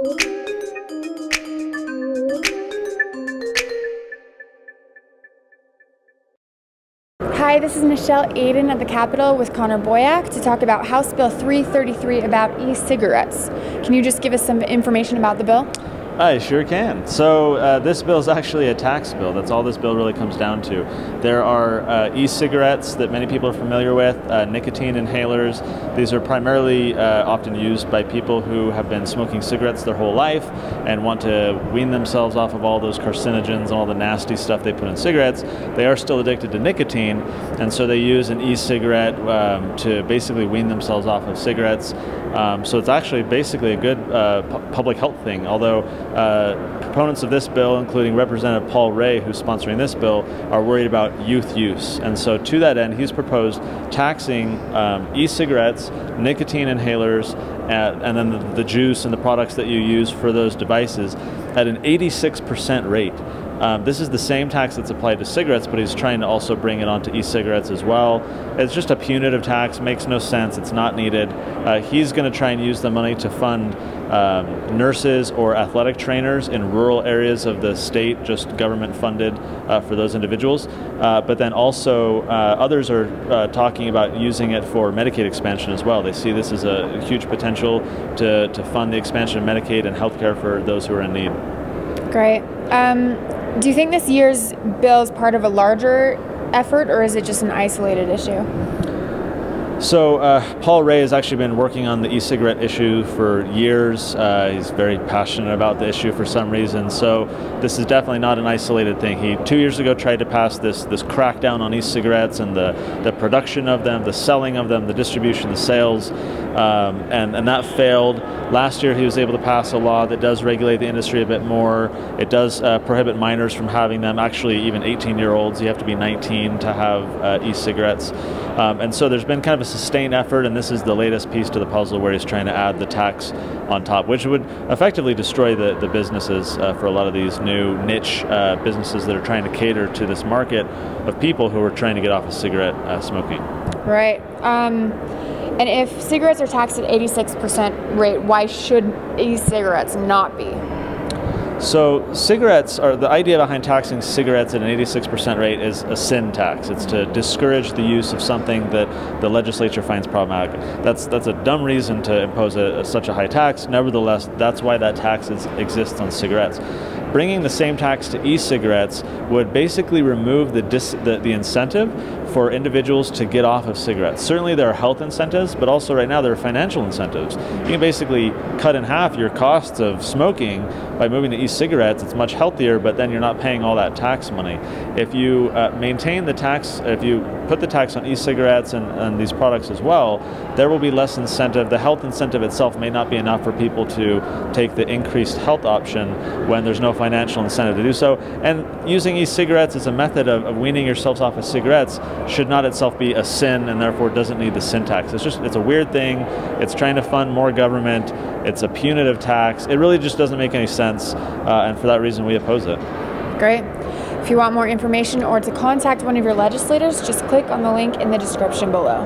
Hi, this is Michelle Aiden at the Capitol with Connor Boyack to talk about House Bill 333 about e-cigarettes. Can you just give us some information about the bill? I sure can. So this bill is actually a tax bill. That's all this bill really comes down to. There are e-cigarettes that many people are familiar with, nicotine inhalers. These are primarily often used by people who have been smoking cigarettes their whole life and want to wean themselves off of all those carcinogens and all the nasty stuff they put in cigarettes. They are still addicted to nicotine, and so they use an e-cigarette to basically wean themselves off of cigarettes. So it's actually basically a good public health thing, although proponents of this bill, including Representative Paul Ray, who's sponsoring this bill, are worried about youth use. And so to that end, he's proposed taxing e-cigarettes, nicotine inhalers, and then the juice and the products that you use for those devices at an 86% rate. This is the same tax that's applied to cigarettes, but he's trying to also bring it onto e-cigarettes as well. It's just a punitive tax, makes no sense, it's not needed. He's going to try and use the money to fund nurses or athletic trainers in rural areas of the state, just government funded for those individuals. But then also others are talking about using it for Medicaid expansion as well. They see this as a huge potential to fund the expansion of Medicaid and healthcare for those who are in need. Great. Do you think this year's bill is part of a larger effort, or is it just an isolated issue? So Paul Ray has actually been working on the e-cigarette issue for years. He's very passionate about the issue for some reason. So this is definitely not an isolated thing. He 2 years ago tried to pass this crackdown on e-cigarettes and the production of them, the selling of them, the distribution, the sales, and that failed. Last year he was able to pass a law that does regulate the industry a bit more. It does prohibit minors from having them, actually even 18-year-olds. You have to be 19 to have e-cigarettes. And so there's been kind of a sustained effort, and this is the latest piece to the puzzle where he's trying to add the tax on top, which would effectively destroy the businesses for a lot of these new niche businesses that are trying to cater to this market of people who are trying to get off of cigarette smoking. Right. And if cigarettes are taxed at 86% rate, why should e-cigarettes not be? So cigarettes, or the idea behind taxing cigarettes at an 86% rate is a sin tax. It's to discourage the use of something that the legislature finds problematic. That's a dumb reason to impose such a high tax. Nevertheless, that's why that tax exists on cigarettes. Bringing the same tax to e-cigarettes would basically remove the incentive for individuals to get off of cigarettes. Certainly there are health incentives, but also right now there are financial incentives. You can basically cut in half your costs of smoking by moving to e-cigarettes. It's much healthier, but then you're not paying all that tax money. If you maintain the tax, if you put the tax on e-cigarettes and these products as well, there will be less incentive. The health incentive itself may not be enough for people to take the increased health option when there's no financial incentive to do so. And using e-cigarettes as a method of weaning yourselves off of cigarettes should not itself be a sin, and therefore doesn't need the sin tax. It's a weird thing. It's trying to fund more government. It's a punitive tax. It really just doesn't make any sense, and for that reason we oppose it. Great. If you want more information or to contact one of your legislators, just click on the link in the description below.